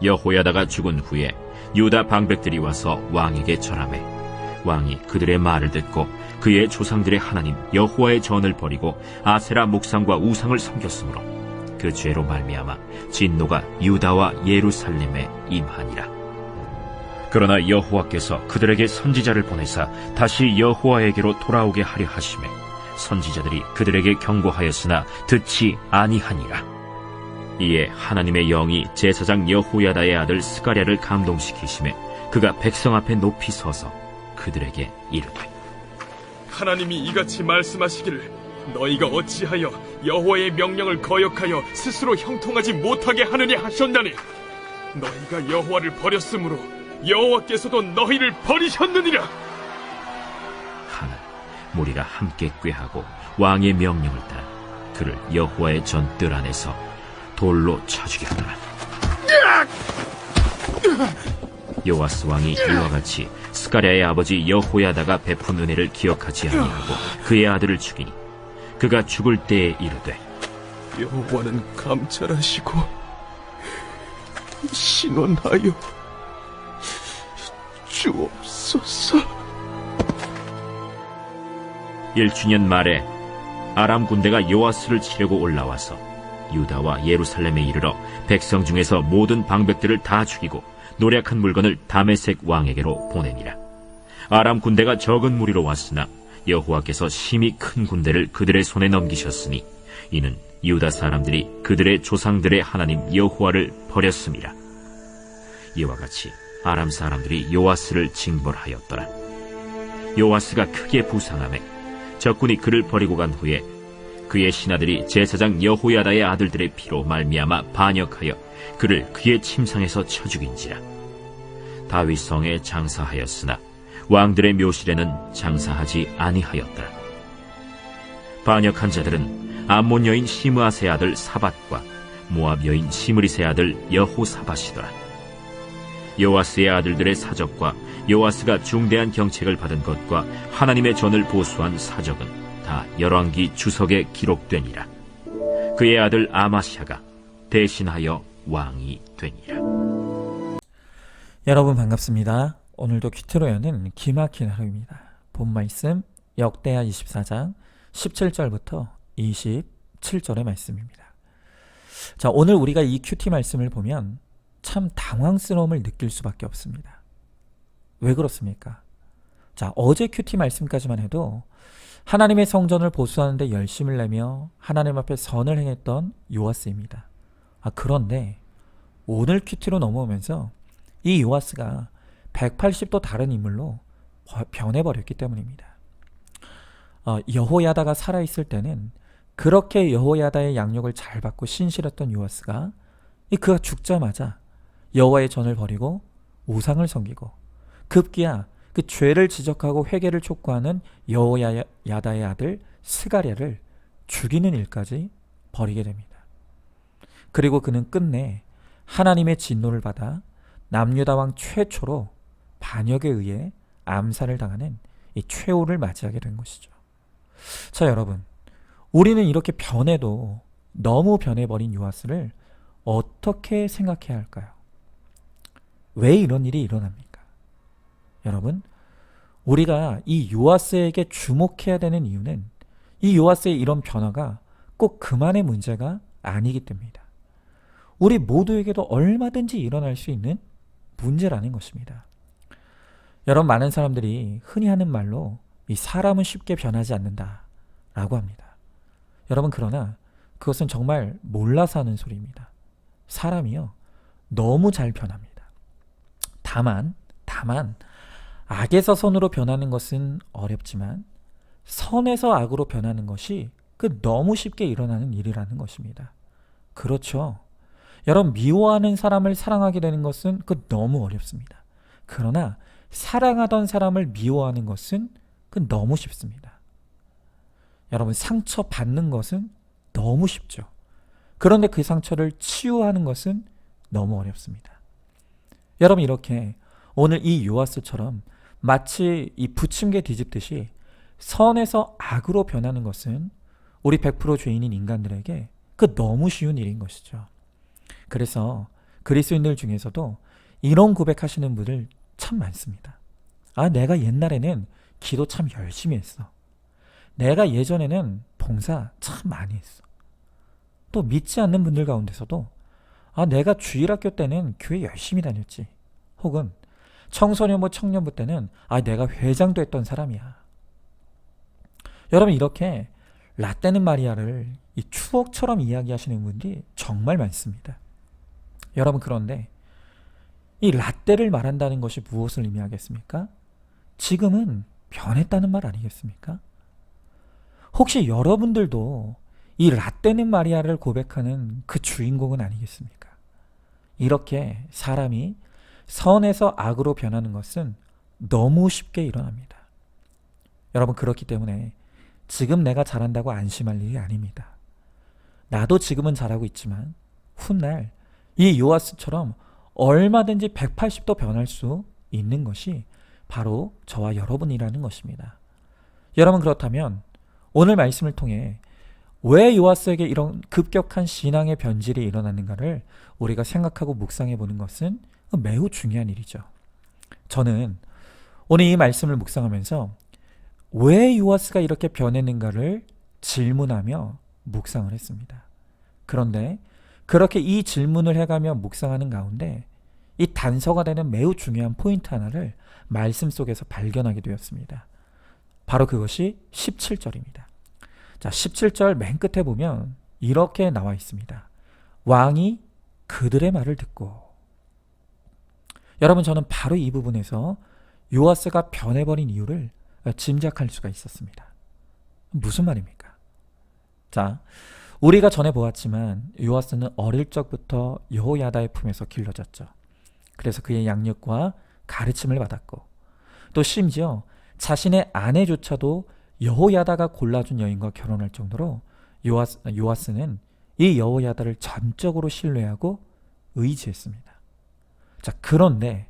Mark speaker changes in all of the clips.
Speaker 1: 여호야다가 죽은 후에 유다 방백들이 와서 왕에게 절하매 왕이 그들의 말을 듣고 그의 조상들의 하나님 여호와의 전을 버리고 아세라 목상과 우상을 섬겼으므로 그 죄로 말미암아 진노가 유다와 예루살렘에 임하니라. 그러나 여호와께서 그들에게 선지자를 보내사 다시 여호와에게로 돌아오게 하려 하시매 선지자들이 그들에게 경고하였으나 듣지 아니하니라. 이에 하나님의 영이 제사장 여호야다의 아들 스가랴를 감동시키시매 그가 백성 앞에 높이 서서 그들에게 이르되
Speaker 2: 하나님이 이같이 말씀하시기를 너희가 어찌하여 여호와의 명령을 거역하여 스스로 형통하지 못하게 하느냐 하셨나니 너희가 여호와를 버렸으므로 여호와께서도 너희를 버리셨느니라.
Speaker 1: 하늘 무리가 함께 꾀하고 왕의 명령을 따라 그를 여호와의 전뜰 안에서 돌로 쳐 죽였더라. 요아스 왕이 이와 같이 스가랴의 아버지 여호야다가 베푼 은혜를 기억하지 아니하고 그의 아들을 죽이니 그가 죽을 때에 이르되
Speaker 2: 여호와는 감찰하시고 신원하여 주옵소서.
Speaker 1: 1주년 말에 아람 군대가 요아스를 치려고 올라와서 유다와 예루살렘에 이르러 백성 중에서 모든 방백들을 다 죽이고 노략한 물건을 다메섹 왕에게로 보내니라. 아람 군대가 적은 무리로 왔으나 여호와께서 심히 큰 군대를 그들의 손에 넘기셨으니 이는 유다 사람들이 그들의 조상들의 하나님 여호와를 버렸음이라. 이와 같이 아람 사람들이 요아스를 징벌하였더라. 요아스가 크게 부상하매 적군이 그를 버리고 간 후에 그의 신하들이 제사장 여호야다의 아들들의 피로 말미암아 반역하여 그를 그의 침상에서 쳐 죽인지라. 다윗 성에 장사하였으나 왕들의 묘실에는 장사하지 아니하였더라. 반역한 자들은 암몬 여인 시므아세 아들 사밧과 모압 여인 시므리세 아들 여호사밧이더라. 요아스의 아들들의 사적과 요아스가 중대한 경책을 받은 것과 하나님의 전을 보수한 사적은 다 열왕기 주석에 기록되니라. 그의 아들 아마샤가 대신하여 왕이 되니라.
Speaker 3: 여러분 반갑습니다. 오늘도 퀴트로 여는 기막힌 하루입니다. 본 말씀 역대하 24장 17절부터 27절의 말씀입니다. 자, 오늘 우리가 이 큐티 말씀을 보면 참 당황스러움을 느낄 수밖에 없습니다. 왜 그렇습니까? 자, 어제 큐티 말씀까지만 해도 하나님의 성전을 보수하는 데 열심을 내며 하나님 앞에 선을 행했던 요아스입니다. 그런데 오늘 큐티로 넘어오면서 이 요아스가 180도 다른 인물로 변해버렸기 때문입니다. 여호야다가 살아있을 때는 그렇게 여호야다의 양육을 잘 받고 신실했던 요아스가 그가 죽자마자 여호와의 전을 버리고 우상을 섬기고 급기야 그 죄를 지적하고 회개를 촉구하는 여호야다의 아들 스가랴를 죽이는 일까지 벌이게 됩니다. 그리고 그는 끝내 하나님의 진노를 받아 남유다 왕 최초로 반역에 의해 암살을 당하는 이 최후를 맞이하게 된 것이죠. 자, 여러분, 우리는 이렇게 변해도 너무 변해버린 요아스를 어떻게 생각해야 할까요? 왜 이런 일이 일어납니까? 여러분, 우리가 이 요아스에게 주목해야 되는 이유는 이 요아스의 이런 변화가 꼭 그만의 문제가 아니기 때문입니다. 우리 모두에게도 얼마든지 일어날 수 있는 문제라는 것입니다. 여러분, 많은 사람들이 흔히 하는 말로 이 사람은 쉽게 변하지 않는다 라고 합니다. 여러분, 그러나 그것은 정말 몰라서 하는 소리입니다. 사람이요, 너무 잘 변합니다. 다만 악에서 선으로 변하는 것은 어렵지만 선에서 악으로 변하는 것이 너무 쉽게 일어나는 일이라는 것입니다. 그렇죠. 여러분, 미워하는 사람을 사랑하게 되는 것은 너무 어렵습니다. 그러나 사랑하던 사람을 미워하는 것은 너무 쉽습니다. 여러분, 상처받는 것은 너무 쉽죠. 그런데 그 상처를 치유하는 것은 너무 어렵습니다. 여러분, 이렇게 오늘 이 요아스처럼 마치 이 부침개 뒤집듯이 선에서 악으로 변하는 것은 우리 100% 죄인인 인간들에게 너무 쉬운 일인 것이죠. 그래서 그리스도인들 중에서도 이런 고백하시는 분들 참 많습니다. 내가 옛날에는 기도 참 열심히 했어. 내가 예전에는 봉사 참 많이 했어. 또 믿지 않는 분들 가운데서도 내가 주일학교 때는 교회 열심히 다녔지. 혹은 청소년부 청년부 때는 내가 회장도 했던 사람이야. 여러분, 이렇게 라떼는 마리아를 이 추억처럼 이야기하시는 분들이 정말 많습니다. 여러분, 그런데 이 라떼를 말한다는 것이 무엇을 의미하겠습니까? 지금은 변했다는 말 아니겠습니까? 혹시 여러분들도 이 라떼는 마리아를 고백하는 그 주인공은 아니겠습니까? 이렇게 사람이 선에서 악으로 변하는 것은 너무 쉽게 일어납니다. 여러분, 그렇기 때문에 지금 내가 잘한다고 안심할 일이 아닙니다. 나도 지금은 잘하고 있지만 훗날 이 요아스처럼 얼마든지 180도 변할 수 있는 것이 바로 저와 여러분이라는 것입니다. 여러분, 그렇다면 오늘 말씀을 통해 왜 요아스에게 이런 급격한 신앙의 변질이 일어났는가를 우리가 생각하고 묵상해 보는 것은 매우 중요한 일이죠. 저는 오늘 이 말씀을 묵상하면서 왜 요아스가 이렇게 변했는가를 질문하며 묵상을 했습니다. 그런데 그렇게 이 질문을 해가며 묵상하는 가운데 이 단서가 되는 매우 중요한 포인트 하나를 말씀 속에서 발견하게 되었습니다. 바로 그것이 17절입니다. 자, 17절 맨 끝에 보면 이렇게 나와 있습니다. 왕이 그들의 말을 듣고. 여러분, 저는 바로 이 부분에서 요아스가 변해버린 이유를 짐작할 수가 있었습니다. 무슨 말입니까? 자, 우리가 전에 보았지만 요아스는 어릴 적부터 여호야다의 품에서 길러졌죠. 그래서 그의 양육과 가르침을 받았고, 또 심지어 자신의 아내조차도 여호야다가 골라준 여인과 결혼할 정도로 요아스는 이 여호야다를 전적으로 신뢰하고 의지했습니다. 자, 그런데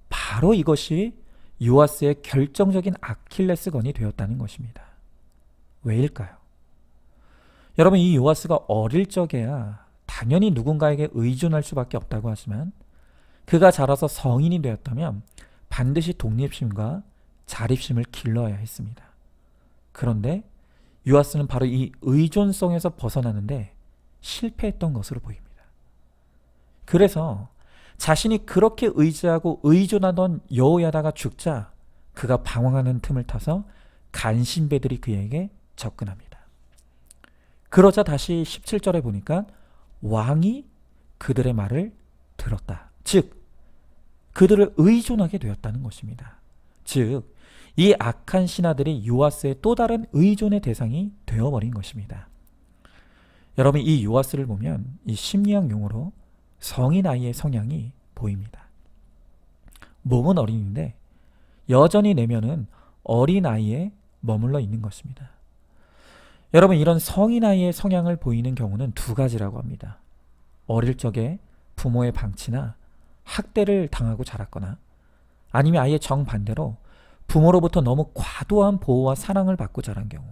Speaker 3: 바로 이것이 요아스의 결정적인 아킬레스건이 되었다는 것입니다. 왜일까요? 여러분, 이 요아스가 어릴 적에야 당연히 누군가에게 의존할 수밖에 없다고 하지만 그가 자라서 성인이 되었다면 반드시 독립심과 자립심을 길러야 했습니다. 그런데 요아스는 바로 이 의존성에서 벗어나는데 실패했던 것으로 보입니다. 그래서 자신이 그렇게 의지하고 의존하던 여호야다가 죽자 그가 방황하는 틈을 타서 간신배들이 그에게 접근합니다. 그러자 다시 17절에 보니까 왕이 그들의 말을 들었다. 즉, 그들을 의존하게 되었다는 것입니다. 즉, 이 악한 신하들이 요아스의 또 다른 의존의 대상이 되어버린 것입니다. 여러분, 이 요아스를 보면 이 심리학 용어로 성인 아이의 성향이 보입니다. 몸은 어린인데 여전히 내면은 어린 아이에 머물러 있는 것입니다. 여러분, 이런 성인 아이의 성향을 보이는 경우는 두 가지라고 합니다. 어릴 적에 부모의 방치나 학대를 당하고 자랐거나 아니면 아예 정반대로 부모로부터 너무 과도한 보호와 사랑을 받고 자란 경우,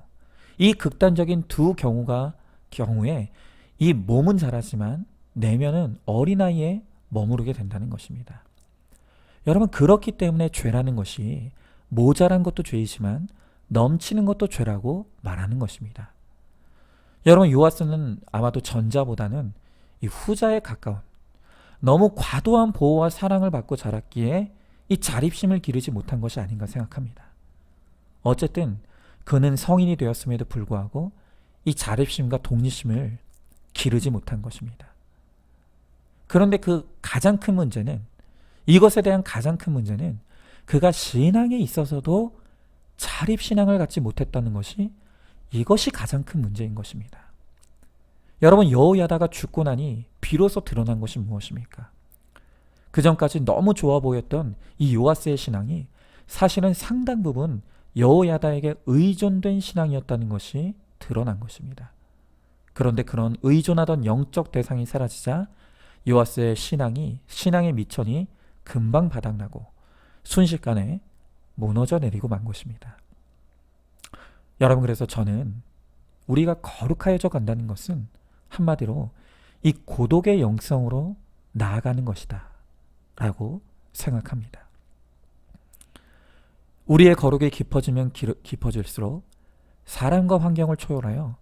Speaker 3: 이 극단적인 두 경우에 이 몸은 자라지만 내면은 어린아이에 머무르게 된다는 것입니다. 여러분, 그렇기 때문에 죄라는 것이 모자란 것도 죄이지만 넘치는 것도 죄라고 말하는 것입니다. 여러분, 요아스는 아마도 전자보다는 이 후자에 가까운, 너무 과도한 보호와 사랑을 받고 자랐기에 이 자립심을 기르지 못한 것이 아닌가 생각합니다. 어쨌든 그는 성인이 되었음에도 불구하고 이 자립심과 독립심을 기르지 못한 것입니다. 그런데 그 가장 큰 문제는, 이것에 대한 가장 큰 문제는 그가 신앙에 있어서도 자립신앙을 갖지 못했다는 것이, 이것이 가장 큰 문제인 것입니다. 여러분, 여호야다가 죽고 나니 비로소 드러난 것이 무엇입니까? 그 전까지 너무 좋아 보였던 이 요아스의 신앙이 사실은 상당 부분 여호야다에게 의존된 신앙이었다는 것이 드러난 것입니다. 그런데 그런 의존하던 영적 대상이 사라지자 요아스의 신앙의 미천이 금방 바닥나고 순식간에 무너져 내리고 만 것입니다. 여러분, 그래서 저는 우리가 거룩하여져 간다는 것은 한마디로 이 고독의 영성으로 나아가는 것이다 라고 생각합니다. 우리의 거룩이 깊어지면 깊어질수록 사람과 환경을 초월하여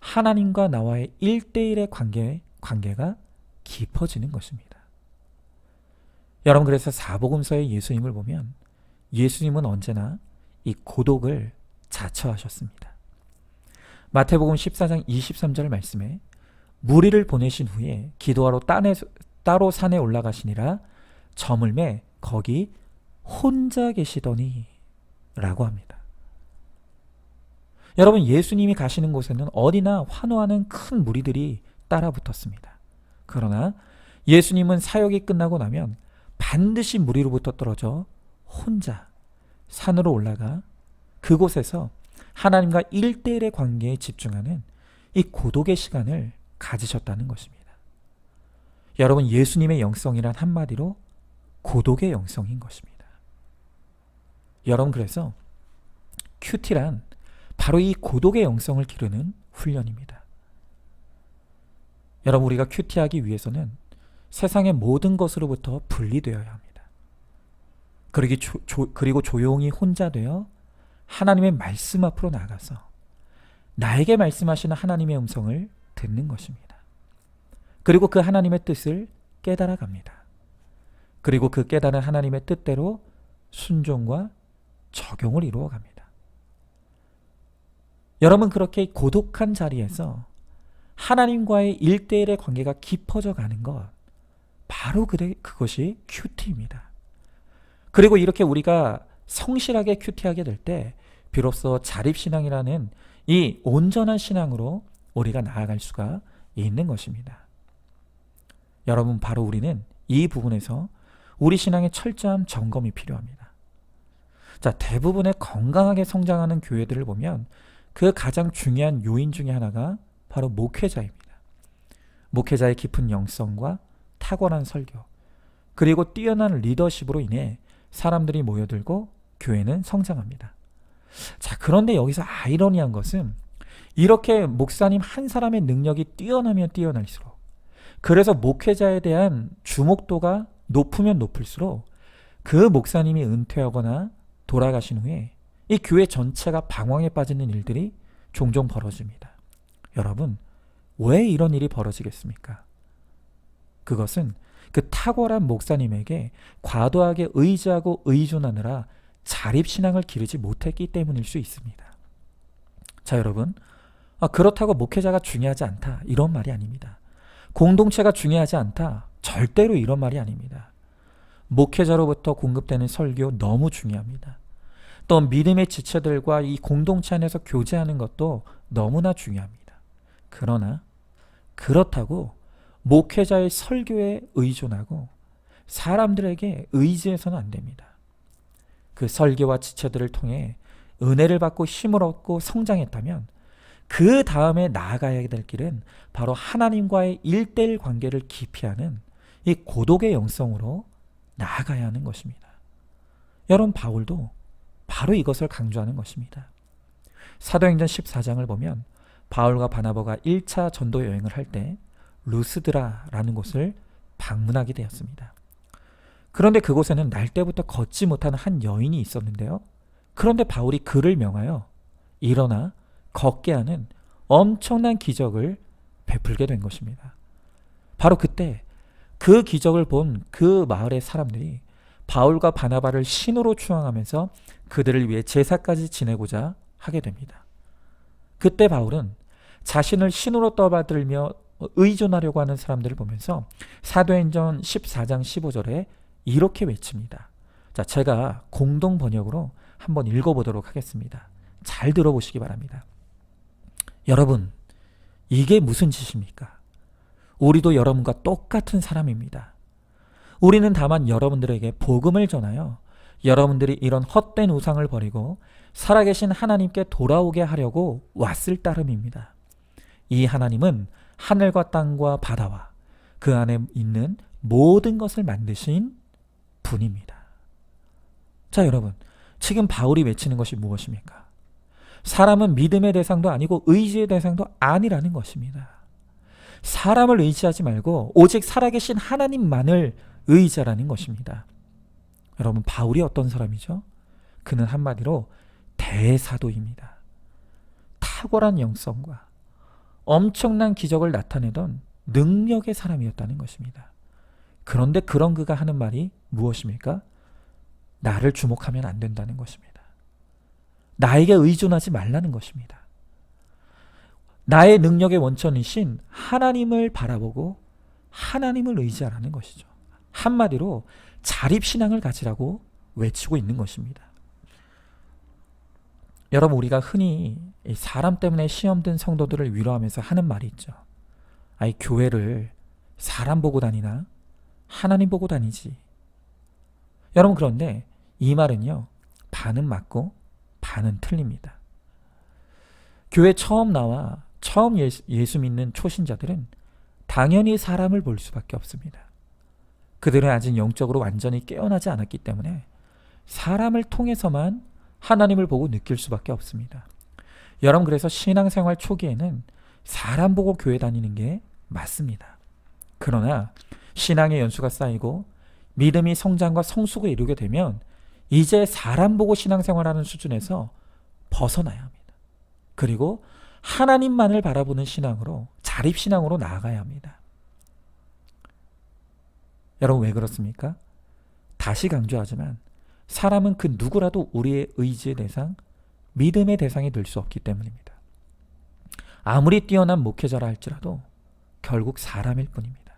Speaker 3: 하나님과 나와의 1대1의 관계가 깊어지는 것입니다. 여러분, 그래서 사복음서의 예수님을 보면 예수님은 언제나 이 고독을 자처하셨습니다. 마태복음 14장 23절 말씀에 무리를 보내신 후에 기도하러 따로 산에 올라가시니라 저물매 거기 혼자 계시더니 라고 합니다. 여러분, 예수님이 가시는 곳에는 어디나 환호하는 큰 무리들이 따라 붙었습니다. 그러나 예수님은 사역이 끝나고 나면 반드시 무리로부터 떨어져 혼자 산으로 올라가 그곳에서 하나님과 1대1의 관계에 집중하는 이 고독의 시간을 가지셨다는 것입니다. 여러분, 예수님의 영성이란 한마디로 고독의 영성인 것입니다. 여러분, 그래서 큐티란 바로 이 고독의 영성을 기르는 훈련입니다. 여러분, 우리가 큐티하기 위해서는 세상의 모든 것으로부터 분리되어야 합니다. 그리고 조용히 혼자 되어 하나님의 말씀 앞으로 나가서 나에게 말씀하시는 하나님의 음성을 듣는 것입니다. 그리고 그 하나님의 뜻을 깨달아 갑니다. 그리고 그 깨달은 하나님의 뜻대로 순종과 적용을 이루어 갑니다. 여러분, 그렇게 고독한 자리에서 하나님과의 1대1의 관계가 깊어져 가는 것, 바로 그것이 큐티입니다. 그리고 이렇게 우리가 성실하게 큐티하게 될 때 비로소 자립신앙이라는 이 온전한 신앙으로 우리가 나아갈 수가 있는 것입니다. 여러분, 바로 우리는 이 부분에서 우리 신앙의 철저한 점검이 필요합니다. 자, 대부분의 건강하게 성장하는 교회들을 보면 그 가장 중요한 요인 중에 하나가 바로 목회자입니다. 목회자의 깊은 영성과 탁월한 설교, 그리고 뛰어난 리더십으로 인해 사람들이 모여들고 교회는 성장합니다. 자, 그런데 여기서 아이러니한 것은 이렇게 목사님 한 사람의 능력이 뛰어나면 뛰어날수록, 그래서 목회자에 대한 주목도가 높으면 높을수록 그 목사님이 은퇴하거나 돌아가신 후에 이 교회 전체가 방황에 빠지는 일들이 종종 벌어집니다. 여러분, 왜 이런 일이 벌어지겠습니까? 그것은 그 탁월한 목사님에게 과도하게 의지하고 의존하느라 자립신앙을 기르지 못했기 때문일 수 있습니다. 자, 여러분, 그렇다고 목회자가 중요하지 않다, 이런 말이 아닙니다. 공동체가 중요하지 않다, 절대로 이런 말이 아닙니다. 목회자로부터 공급되는 설교 너무 중요합니다. 또 믿음의 지체들과 이 공동체 안에서 교제하는 것도 너무나 중요합니다. 그러나 그렇다고 목회자의 설교에 의존하고 사람들에게 의지해서는 안 됩니다. 그 설교와 지체들을 통해 은혜를 받고 힘을 얻고 성장했다면 그 다음에 나아가야 될 길은 바로 하나님과의 1대1 관계를 깊이 하는 이 고독의 영성으로 나아가야 하는 것입니다. 여러분, 바울도 바로 이것을 강조하는 것입니다. 사도행전 14장을 보면 바울과 바나바가 1차 전도 여행을 할 때 루스드라라는 곳을 방문하게 되었습니다. 그런데 그곳에는 날 때부터 걷지 못하는 한 여인이 있었는데요. 그런데 바울이 그를 명하여 일어나 걷게 하는 엄청난 기적을 베풀게 된 것입니다. 바로 그때 그 기적을 본 그 마을의 사람들이 바울과 바나바를 신으로 추앙하면서 그들을 위해 제사까지 지내고자 하게 됩니다. 그때 바울은 자신을 신으로 떠받들며 의존하려고 하는 사람들을 보면서 사도행전 14장 15절에 이렇게 외칩니다. 자, 제가 공동 번역으로 한번 읽어보도록 하겠습니다. 잘 들어보시기 바랍니다. 여러분, 이게 무슨 짓입니까? 우리도 여러분과 똑같은 사람입니다. 우리는 다만 여러분들에게 복음을 전하여 여러분들이 이런 헛된 우상을 버리고 살아계신 하나님께 돌아오게 하려고 왔을 따름입니다. 이 하나님은 하늘과 땅과 바다와 그 안에 있는 모든 것을 만드신 분입니다. 자, 여러분, 지금 바울이 외치는 것이 무엇입니까? 사람은 믿음의 대상도 아니고 의지의 대상도 아니라는 것입니다. 사람을 의지하지 말고 오직 살아계신 하나님만을 의지하라는 것입니다. 여러분, 바울이 어떤 사람이죠? 그는 한마디로 대사도입니다. 탁월한 영성과 엄청난 기적을 나타내던 능력의 사람이었다는 것입니다. 그런데 그런 그가 하는 말이 무엇입니까? 나를 주목하면 안 된다는 것입니다. 나에게 의존하지 말라는 것입니다. 나의 능력의 원천이신 하나님을 바라보고 하나님을 의지하라는 것이죠. 한마디로 자립신앙을 가지라고 외치고 있는 것입니다. 여러분, 우리가 흔히 사람 때문에 시험 든 성도들을 위로하면서 하는 말이 있죠. 아이, 교회를 사람 보고 다니나 하나님 보고 다니지. 여러분, 그런데 이 말은요, 반은 맞고 반은 틀립니다. 교회 처음 나와 처음 예수 믿는 초신자들은 당연히 사람을 볼 수밖에 없습니다. 그들은 아직 영적으로 완전히 깨어나지 않았기 때문에 사람을 통해서만 하나님을 보고 느낄 수밖에 없습니다. 여러분, 그래서 신앙생활 초기에는 사람 보고 교회 다니는 게 맞습니다. 그러나 신앙의 연수가 쌓이고 믿음이 성장과 성숙을 이루게 되면 이제 사람 보고 신앙생활하는 수준에서 벗어나야 합니다. 그리고 하나님만을 바라보는 신앙으로, 자립신앙으로 나아가야 합니다. 여러분, 왜 그렇습니까? 다시 강조하지만 사람은 그 누구라도 우리의 의지의 대상, 믿음의 대상이 될 수 없기 때문입니다. 아무리 뛰어난 목회자라 할지라도 결국 사람일 뿐입니다.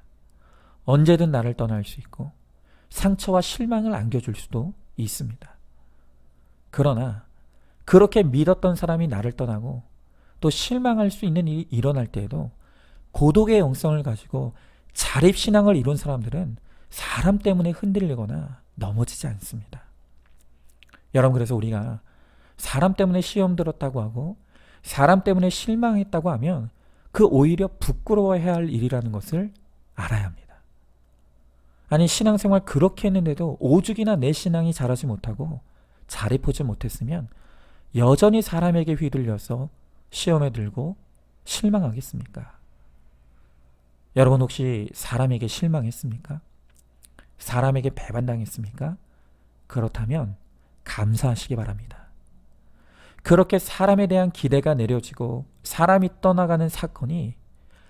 Speaker 3: 언제든 나를 떠날 수 있고 상처와 실망을 안겨줄 수도 있습니다. 그러나 그렇게 믿었던 사람이 나를 떠나고 또 실망할 수 있는 일이 일어날 때에도 고독의 영성을 가지고 자립신앙을 이룬 사람들은 사람 때문에 흔들리거나 넘어지지 않습니다. 여러분, 그래서 우리가 사람 때문에 시험 들었다고 하고 사람 때문에 실망했다고 하면 그 오히려 부끄러워해야 할 일이라는 것을 알아야 합니다. 아니, 신앙생활 그렇게 했는데도 오죽이나 내 신앙이 자라지 못하고 자립하지 못했으면 여전히 사람에게 휘둘려서 시험에 들고 실망하겠습니까? 여러분, 혹시 사람에게 실망했습니까? 사람에게 배반당했습니까? 그렇다면 감사하시기 바랍니다. 그렇게 사람에 대한 기대가 내려지고 사람이 떠나가는 사건이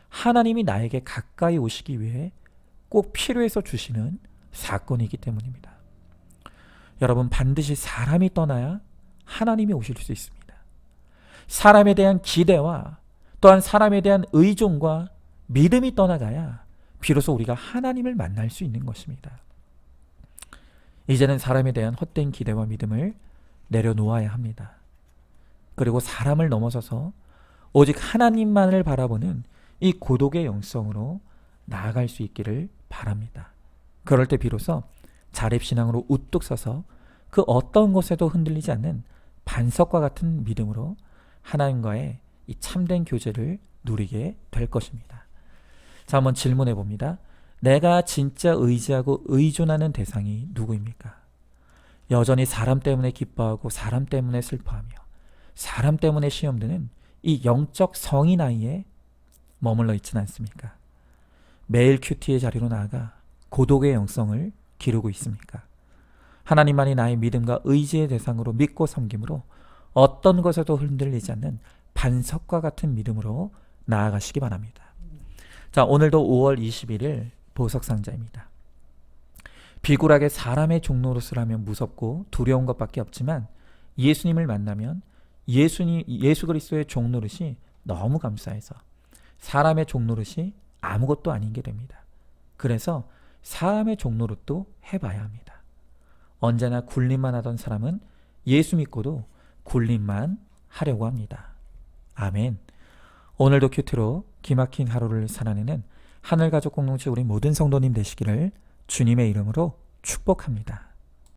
Speaker 3: 하나님이 나에게 가까이 오시기 위해 꼭 필요해서 주시는 사건이기 때문입니다. 여러분, 반드시 사람이 떠나야 하나님이 오실 수 있습니다. 사람에 대한 기대와 또한 사람에 대한 의존과 믿음이 떠나가야 비로소 우리가 하나님을 만날 수 있는 것입니다. 이제는 사람에 대한 헛된 기대와 믿음을 내려놓아야 합니다. 그리고 사람을 넘어서서 오직 하나님만을 바라보는 이 고독의 영성으로 나아갈 수 있기를 바랍니다. 그럴 때 비로소 자립신앙으로 우뚝 서서 그 어떤 것에도 흔들리지 않는 반석과 같은 믿음으로 하나님과의 이 참된 교제를 누리게 될 것입니다. 자, 한번 질문해 봅니다. 내가 진짜 의지하고 의존하는 대상이 누구입니까? 여전히 사람 때문에 기뻐하고 사람 때문에 슬퍼하며 사람 때문에 시험드는 이 영적 성인 아이에 머물러 있지는 않습니까? 매일 큐티의 자리로 나아가 고독의 영성을 기르고 있습니까? 하나님만이 나의 믿음과 의지의 대상으로 믿고 섬김으로 어떤 것에도 흔들리지 않는 반석과 같은 믿음으로 나아가시기 바랍니다. 자, 오늘도 5월 21일 보석상자입니다. 비굴하게 사람의 종노릇을 하면 무섭고 두려운 것밖에 없지만 예수님을 만나면 예수 그리스도의 종노릇이 너무 감사해서 사람의 종노릇이 아무것도 아닌 게 됩니다. 그래서 사람의 종노릇도 해봐야 합니다. 언제나 굴림만 하던 사람은 예수 믿고도 굴림만 하려고 합니다. 아멘. 오늘도 큐티로 기막힌 하루를 살아내는 하늘가족 공동체 우리 모든 성도님 되시기를 주님의 이름으로 축복합니다.